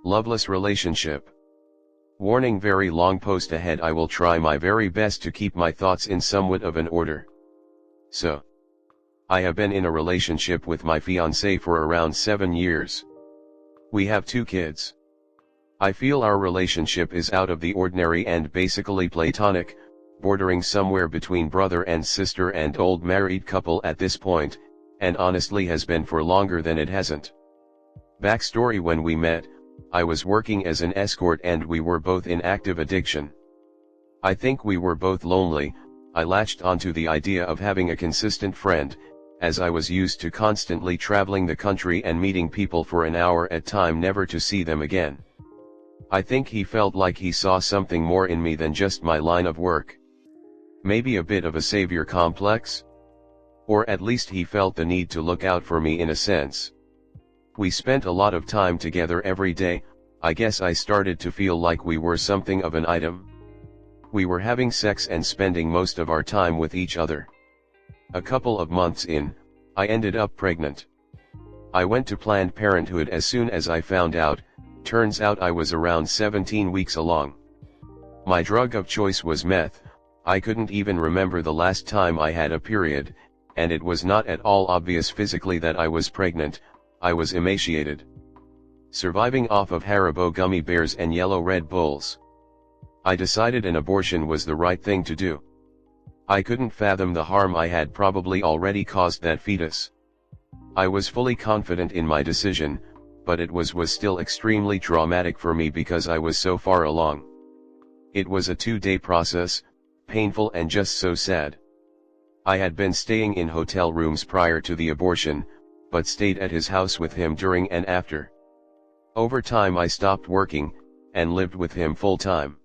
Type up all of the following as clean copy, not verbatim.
Loveless relationship. Warning: very long post ahead. I will try my very best to keep my thoughts in somewhat of an order. So, I have been in a relationship with my fiancée for around 7 years. We have 2 kids. I feel our relationship is out of the ordinary and basically platonic, bordering somewhere between brother and sister and old married couple at this point, and honestly has been for longer than it hasn't. Backstory: when we met, I was working as an escort and we were both in active addiction. I think we were both lonely. I latched onto the idea of having a consistent friend, as I was used to constantly traveling the country and meeting people for an hour at a time never to see them again. I think he felt like he saw something more in me than just my line of work. Maybe a bit of a savior complex? Or at least he felt the need to look out for me in a sense. We spent a lot of time together every day. I guess I started to feel like we were something of an item. We were having sex and spending most of our time with each other. A couple of months in, I ended up pregnant. I went to Planned Parenthood as soon as I found out. Turns out I was around 17 weeks along. My drug of choice was meth. I couldn't even remember the last time I had a period, and it was not at all obvious physically that I was pregnant. I was emaciated, surviving off of Haribo gummy bears and yellow Red Bulls. I decided an abortion was the right thing to do. I couldn't fathom the harm I had probably already caused that fetus. I was fully confident in my decision, but it was still extremely traumatic for me because I was so far along. It was a 2-day process, painful and just so sad. I had been staying in hotel rooms prior to the abortion, but stayed at his house with him during and after. Over time I stopped working, and lived with him full time.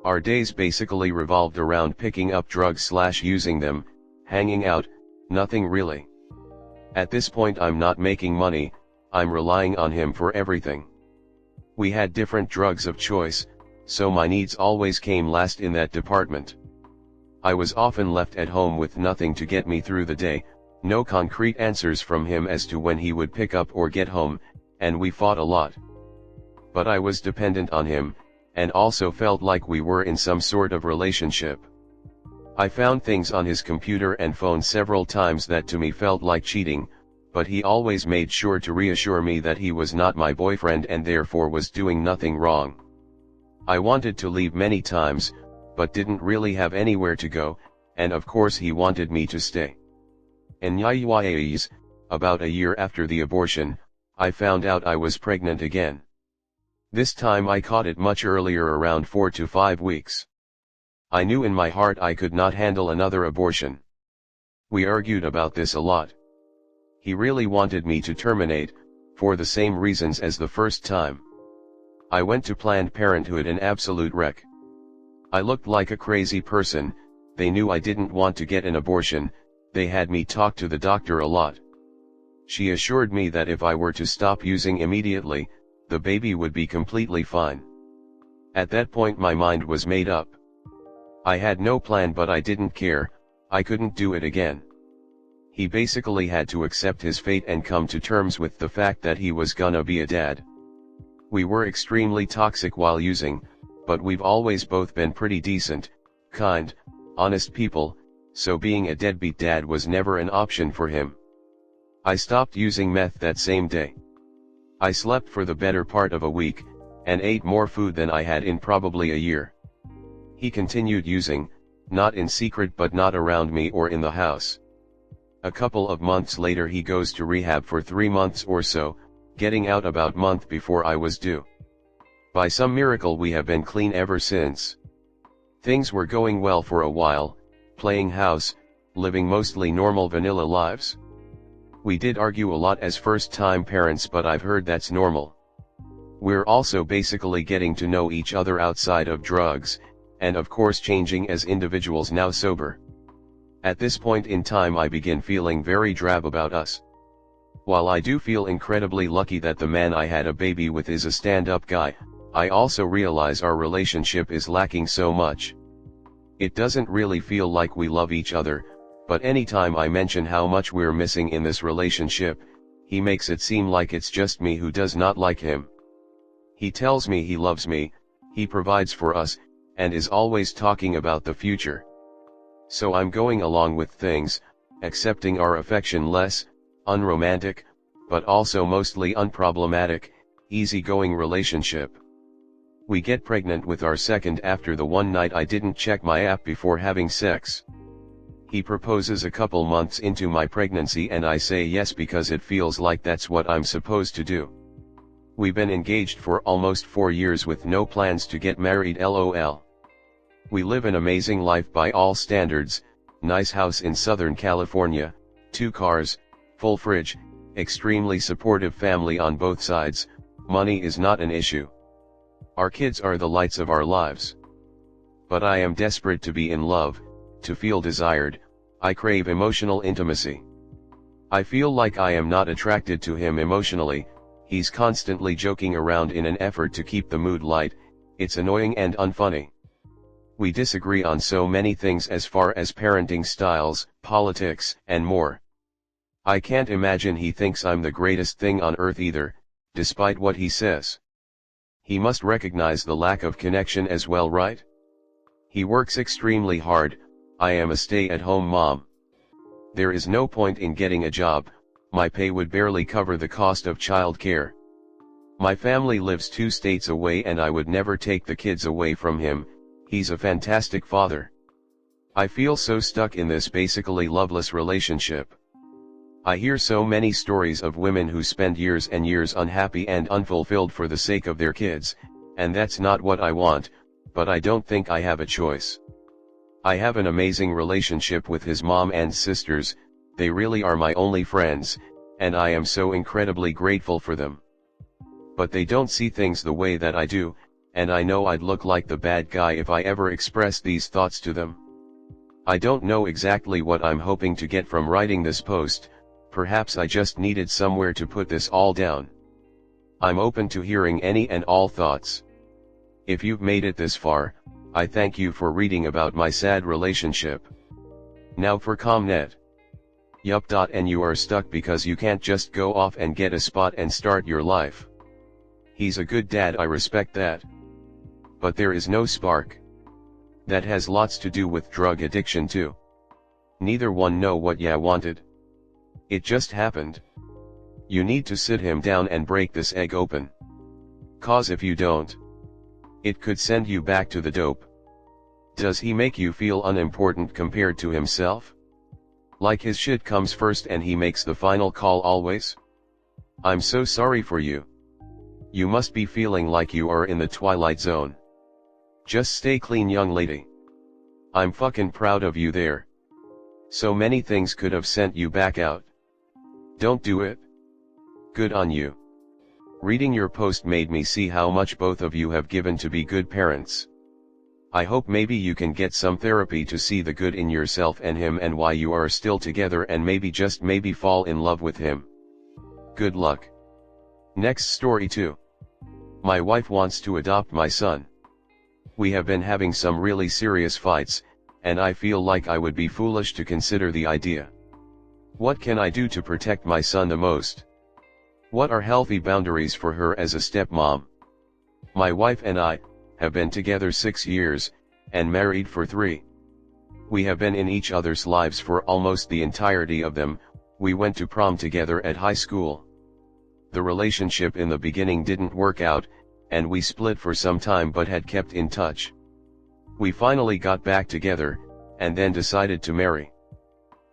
Our days basically revolved around picking up drugs / using them, hanging out, nothing really. At this point I'm not making money, I'm relying on him for everything. We had different drugs of choice, so my needs always came last in that department. I was often left at home with nothing to get me through the day, no concrete answers from him as to when he would pick up or get home, and we fought a lot. But I was dependent on him, and also felt like we were in some sort of relationship. I found things on his computer and phone several times that to me felt like cheating, but he always made sure to reassure me that he was not my boyfriend and therefore was doing nothing wrong. I wanted to leave many times, but didn't really have anywhere to go, and of course he wanted me to stay. Anyways, about a year after the abortion, I found out I was pregnant again. This time I caught it much earlier, around 4 to 5 weeks. I knew in my heart I could not handle another abortion. We argued about this a lot. He really wanted me to terminate, for the same reasons as the first time. I went to Planned Parenthood an absolute wreck. I looked like a crazy person. They knew I didn't want to get an abortion. They had me talk to the doctor a lot. She assured me that if I were to stop using immediately, the baby would be completely fine. At that point my mind was made up. I had no plan, but I didn't care. I couldn't do it again. He basically had to accept his fate and come to terms with the fact that he was gonna be a dad. We were extremely toxic while using, but we've always both been pretty decent, kind, honest people, so being a deadbeat dad was never an option for him. I stopped using meth that same day. I slept for the better part of a week, and ate more food than I had in probably a year. He continued using, not in secret but not around me or in the house. A couple of months later he goes to rehab for 3 months or so, getting out about a month before I was due. By some miracle we have been clean ever since. Things were going well for a while, playing house, living mostly normal vanilla lives. We did argue a lot as first-time parents, but I've heard that's normal. We're also basically getting to know each other outside of drugs, and of course changing as individuals now sober. At this point in time I begin feeling very drab about us. While I do feel incredibly lucky that the man I had a baby with is a stand-up guy, I also realize our relationship is lacking so much. It doesn't really feel like we love each other, but anytime I mention how much we're missing in this relationship, he makes it seem like it's just me who does not like him. He tells me he loves me, he provides for us, and is always talking about the future. So I'm going along with things, accepting our affection less, unromantic, but also mostly unproblematic, easygoing relationship. We get pregnant with our second after the one night I didn't check my app before having sex. He proposes a couple months into my pregnancy and I say yes because it feels like that's what I'm supposed to do. We've been engaged for almost 4 years with no plans to get married lol. We live an amazing life by all standards, nice house in Southern California, 2 cars, full fridge, extremely supportive family on both sides, money is not an issue. Our kids are the lights of our lives. But I am desperate to be in love, to feel desired, I crave emotional intimacy. I feel like I am not attracted to him emotionally, he's constantly joking around in an effort to keep the mood light, it's annoying and unfunny. We disagree on so many things as far as parenting styles, politics, and more. I can't imagine he thinks I'm the greatest thing on earth either, despite what he says. He must recognize the lack of connection as well, right? He works extremely hard, I am a stay-at-home mom. There is no point in getting a job, my pay would barely cover the cost of childcare. My family lives 2 states away and I would never take the kids away from him, he's a fantastic father. I feel so stuck in this basically loveless relationship. I hear so many stories of women who spend years and years unhappy and unfulfilled for the sake of their kids, and that's not what I want, but I don't think I have a choice. I have an amazing relationship with his mom and sisters, they really are my only friends, and I am so incredibly grateful for them. But they don't see things the way that I do, and I know I'd look like the bad guy if I ever expressed these thoughts to them. I don't know exactly what I'm hoping to get from writing this post, perhaps I just needed somewhere to put this all down. I'm open to hearing any and all thoughts. If you've made it this far, I thank you for reading about my sad relationship. Now for ComNet. Yup. And you are stuck because you can't just go off and get a spot and start your life. He's a good dad, I respect that. But there is no spark. That has lots to do with drug addiction too. Neither one know what ya wanted. It just happened. You need to sit him down and break this egg open. 'Cause if you don't, it could send you back to the dope. Does he make you feel unimportant compared to himself? Like his shit comes first and he makes the final call always? I'm so sorry for you. You must be feeling like you are in the twilight zone. Just stay clean, young lady. I'm fucking proud of you there. So many things could have sent you back out. Don't do it. Good on you. Reading your post made me see how much both of you have given to be good parents. I hope maybe you can get some therapy to see the good in yourself and him and why you are still together, and maybe just maybe fall in love with him. Good luck. Next story 2. My wife wants to adopt my son. We have been having some really serious fights, and I feel like I would be foolish to consider the idea. What can I do to protect my son the most? What are healthy boundaries for her as a stepmom? My wife and I have been together 6 years, and married for 3. We have been in each other's lives for almost the entirety of them. We went to prom together at high school. The relationship in the beginning didn't work out, and we split for some time but had kept in touch. We finally got back together, and then decided to marry.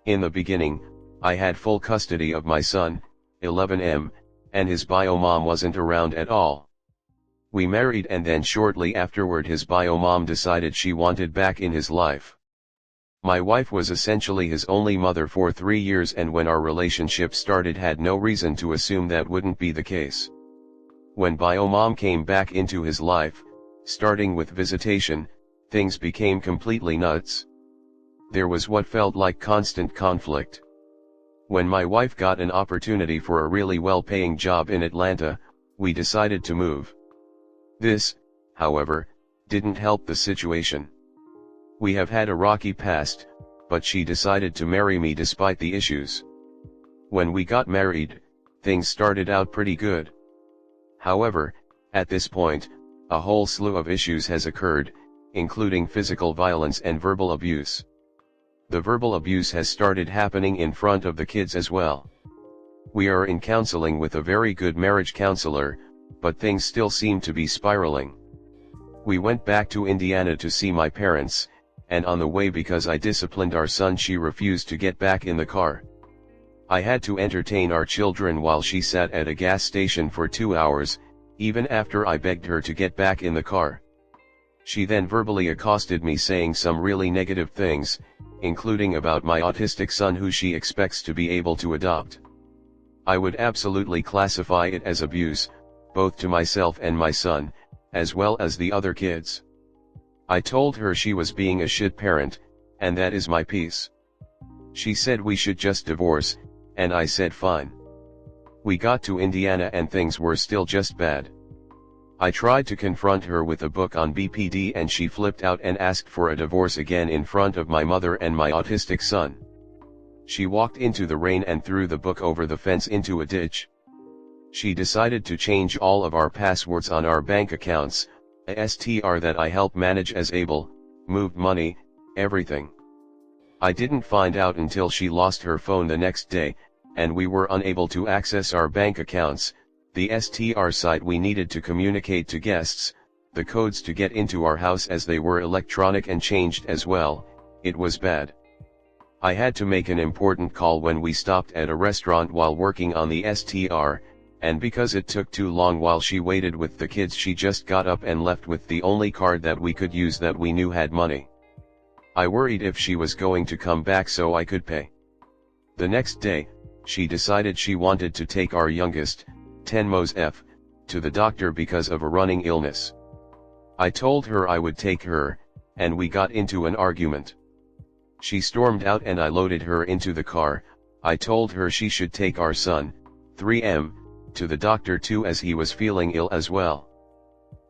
In the beginning, I had full custody of my son, 11M, and his bio mom wasn't around at all. We married, and then shortly afterward his bio mom decided she wanted back in his life. My wife was essentially his only mother for 3 years, and when our relationship started had no reason to assume that wouldn't be the case. When bio mom came back into his life, starting with visitation, things became completely nuts. There was what felt like constant conflict. When my wife got an opportunity for a really well-paying job in Atlanta, we decided to move. This, however, didn't help the situation. We have had a rocky past, but she decided to marry me despite the issues. When we got married, things started out pretty good. However, At this point, a whole slew of issues has occurred, including physical violence and verbal abuse. The verbal abuse has started happening in front of the kids as well. We are in counseling with a very good marriage counselor, but things still seem to be spiraling. We went back to Indiana to see my parents, and on the way, because I disciplined our son, she refused to get back in the car. I had to entertain our children while she sat at a gas station for 2 hours, even after I begged her to get back in the car. She then verbally accosted me, saying some really negative things, including about my autistic son who she expects to be able to adopt. I would absolutely classify it as abuse, both to myself and my son, as well as the other kids. I told her she was being a shit parent, and that is my piece. She said we should just divorce, and I said fine. We got to Indiana and things were still just bad. I tried to confront her with a book on BPD and she flipped out and asked for a divorce again in front of my mother and my autistic son. She walked into the rain and threw the book over the fence into a ditch. She decided to change all of our passwords on our bank accounts, a STR that I help manage as able, moved money, everything. I didn't find out until she lost her phone the next day, and we were unable to access our bank accounts, the STR site we needed to communicate to guests, the codes to get into our house as they were electronic and changed as well. It was bad. I had to make an important call when we stopped at a restaurant while working on the STR, and because it took too long while she waited with the kids, she just got up and left with the only card that we could use that we knew had money. I worried if she was going to come back so I could pay. The next day, she decided she wanted to take our youngest, 10 Mos F, to the doctor because of a running illness. I told her I would take her, and we got into an argument. She stormed out and I loaded her into the car. I told her she should take our son, 3M, to the doctor too as he was feeling ill as well.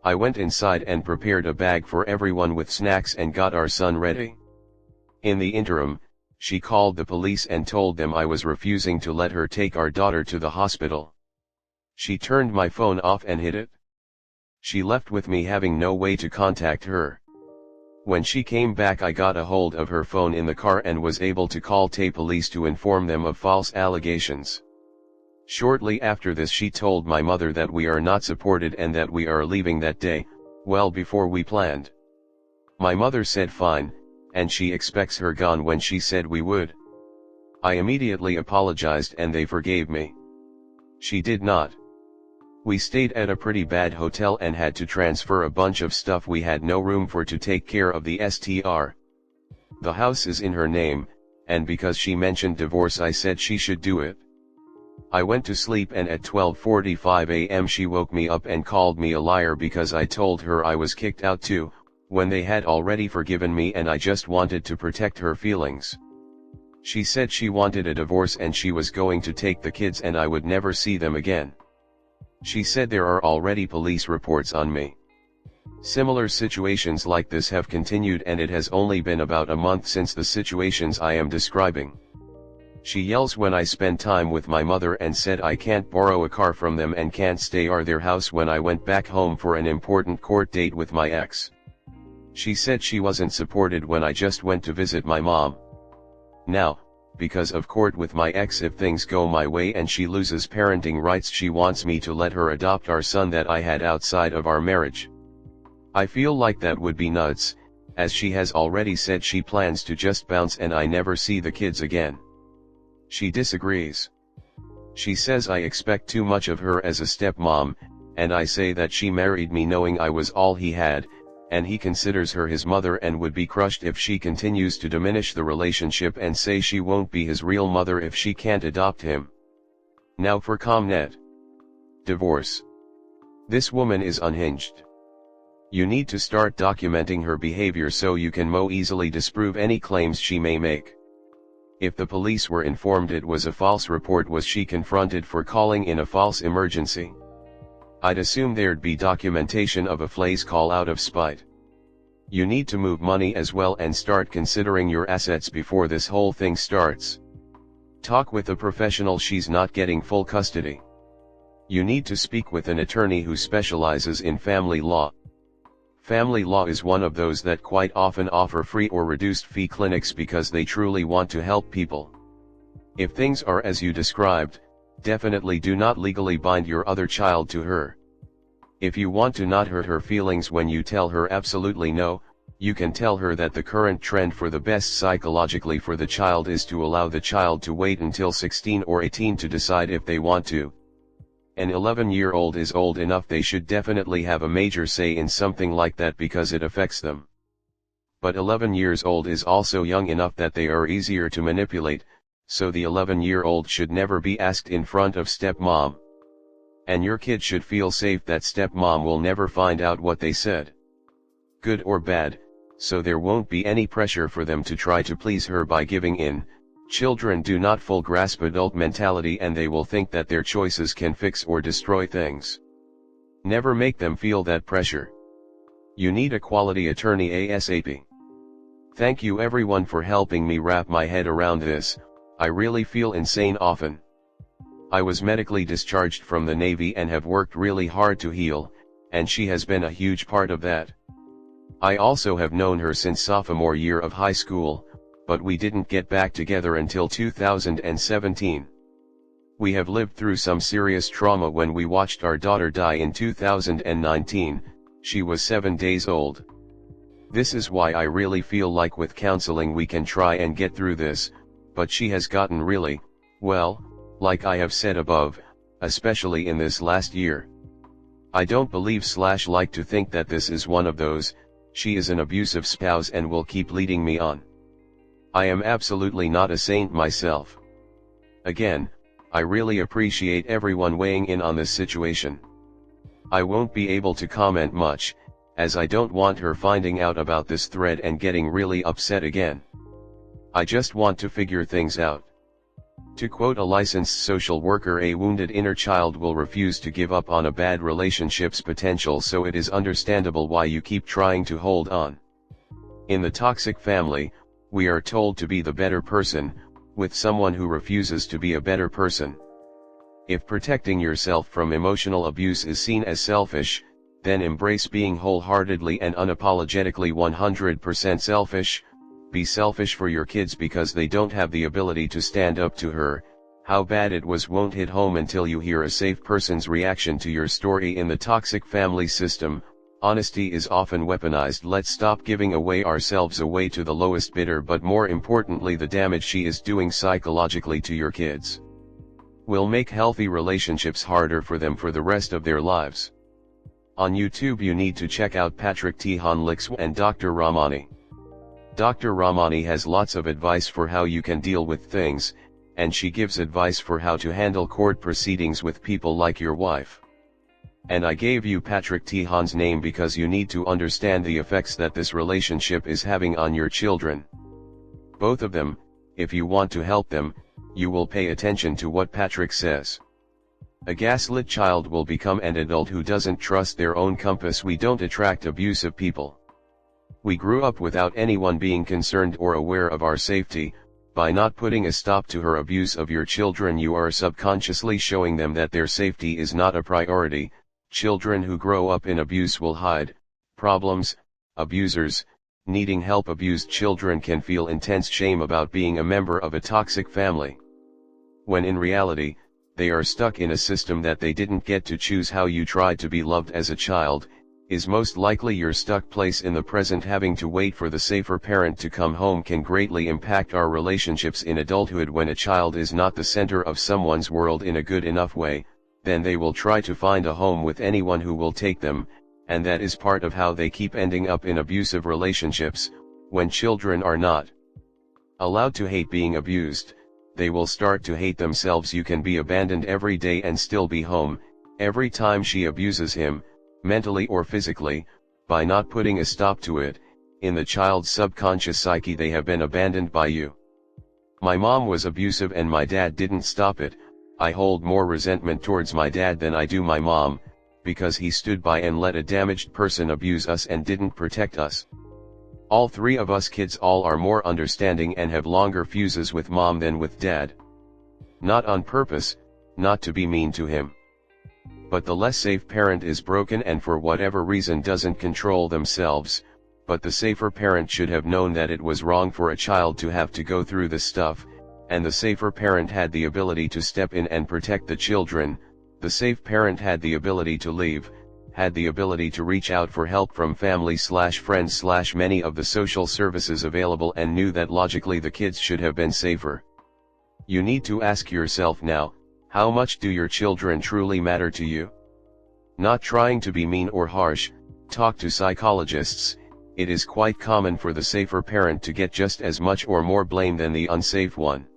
I went inside and prepared a bag for everyone with snacks and got our son ready. In the interim, she called the police and told them I was refusing to let her take our daughter to the hospital. She turned my phone off and hid it. She left with me having no way to contact her. When she came back, I got a hold of her phone in the car and was able to call the police to inform them of false allegations. Shortly after this, she told my mother that we are not supported and that we are leaving that day, well before we planned. My mother said fine, and she expects her gone when she said we would. I immediately apologized and they forgave me. She did not. We stayed at a pretty bad hotel and had to transfer a bunch of stuff we had no room for to take care of the STR. The house is in her name, and because she mentioned divorce I said she should do it. I went to sleep and at 12:45 a.m. she woke me up and called me a liar because I told her I was kicked out too, when they had already forgiven me and I just wanted to protect her feelings. She said she wanted a divorce and she was going to take the kids and I would never see them again. She said there are already police reports on me. Similar situations like this have continued and it has only been about a month since the situations I am describing. She yells when I spend time with my mother and said I can't borrow a car from them and can't stay at their house when I went back home for an important court date with my ex. She said she wasn't supported when I just went to visit my mom. Now, because of court with my ex, if things go my way and she loses parenting rights, she wants me to let her adopt our son that I had outside of our marriage. I feel like that would be nuts, as she has already said she plans to just bounce and I never see the kids again. She disagrees. She says I expect too much of her as a stepmom, and I say that she married me knowing I was all he had, and he considers her his mother and would be crushed if she continues to diminish the relationship and say she won't be his real mother if she can't adopt him. Now for ComNet. Divorce. This woman is unhinged. You need to start documenting her behavior so you can more easily disprove any claims she may make. If the police were informed it was a false report, was she confronted for calling in a false emergency? I'd assume there'd be documentation of a flay's call out of spite. You need to move money as well and start considering your assets before this whole thing starts. Talk with a professional. She's not getting full custody. You need to speak with an attorney who specializes in family law. Family law is one of those that quite often offer free or reduced fee clinics because they truly want to help people. If things are as you described, definitely do not legally bind your other child to her. If you want to not hurt her feelings when you tell her absolutely no, you can tell her that the current trend for the best psychologically for the child is to allow the child to wait until 16 or 18 to decide if they want to. An 11-year-old is old enough, they should definitely have a major say in something like that because it affects them. But 11 years old is also young enough that they are easier to manipulate, so the 11-year-old should never be asked in front of stepmom. And your kid should feel safe that stepmom will never find out what they said, good or bad, so there won't be any pressure for them to try to please her by giving in. Children do not full grasp adult mentality and they will think that their choices can fix or destroy things. Never make them feel that pressure. You need a quality attorney ASAP. Thank you everyone for helping me wrap my head around this. I really feel insane often. I was medically discharged from the Navy and have worked really hard to heal, and she has been a huge part of that. I also have known her since sophomore year of high school, but we didn't get back together until 2017. We have lived through some serious trauma when we watched our daughter die in 2019, she was 7 days old. This is why I really feel like with counseling we can try and get through this, but she has gotten really, well, like I have said above, especially in this last year. I don't believe/like to think that this is one of those, she is an abusive spouse and will keep leading me on. I am absolutely not a saint myself. Again, I really appreciate everyone weighing in on this situation. I won't be able to comment much, as I don't want her finding out about this thread and getting really upset again. I just want to figure things out. To quote a licensed social worker, a wounded inner child will refuse to give up on a bad relationship's potential, so it is understandable why you keep trying to hold on. In the toxic family, we are told to be the better person, with someone who refuses to be a better person. If protecting yourself from emotional abuse is seen as selfish, then embrace being wholeheartedly and unapologetically 100% selfish. Be selfish for your kids because they don't have the ability to stand up to her. How bad it was won't hit home until you hear a safe person's reaction to your story. In the toxic family system, honesty is often weaponized. Let's stop giving ourselves away to the lowest bidder, but more importantly the damage she is doing psychologically to your kids will make healthy relationships harder for them for the rest of their lives. On YouTube you need to check out Patrick Tihanlix and Dr. Ramani. Dr. Ramani has lots of advice for how you can deal with things, and she gives advice for how to handle court proceedings with people like your wife. And I gave you Patrick Tihan's name because you need to understand the effects that this relationship is having on your children. Both of them, if you want to help them, you will pay attention to what Patrick says. A gaslit child will become an adult who doesn't trust their own compass. We don't attract abusive people. We grew up without anyone being concerned or aware of our safety. By not putting a stop to her abuse of your children, you are subconsciously showing them that their safety is not a priority. Children who grow up in abuse will hide problems, abusers, needing help. Abused children can feel intense shame about being a member of a toxic family, when in reality, they are stuck in a system that they didn't get to choose. How you tried to be loved as a child is most likely your stuck place in the present. Having to wait for the safer parent to come home can greatly impact our relationships in adulthood. When a child is not the center of someone's world in a good enough way, then they will try to find a home with anyone who will take them, and that is part of how they keep ending up in abusive relationships. When children are not allowed to hate being abused, they will start to hate themselves. You can be abandoned every day and still be home, every time she abuses him, mentally or physically. By not putting a stop to it, in the child's subconscious psyche they have been abandoned by you. My mom was abusive and my dad didn't stop it. I hold more resentment towards my dad than I do my mom, because he stood by and let a damaged person abuse us and didn't protect us. All three of us kids all are more understanding and have longer fuses with mom than with dad. Not on purpose, not to be mean to him. but the less safe parent is broken and for whatever reason doesn't control themselves, but the safer parent should have known that it was wrong for a child to have to go through this stuff, and the safer parent had the ability to step in and protect the children. The safe parent had the ability to leave, had the ability to reach out for help from family/friends/ many of the social services available, and knew that logically the kids should have been safer. You need to ask yourself now, how much do your children truly matter to you? Not trying to be mean or harsh, talk to psychologists. It is quite common for the safer parent to get just as much or more blame than the unsafe one.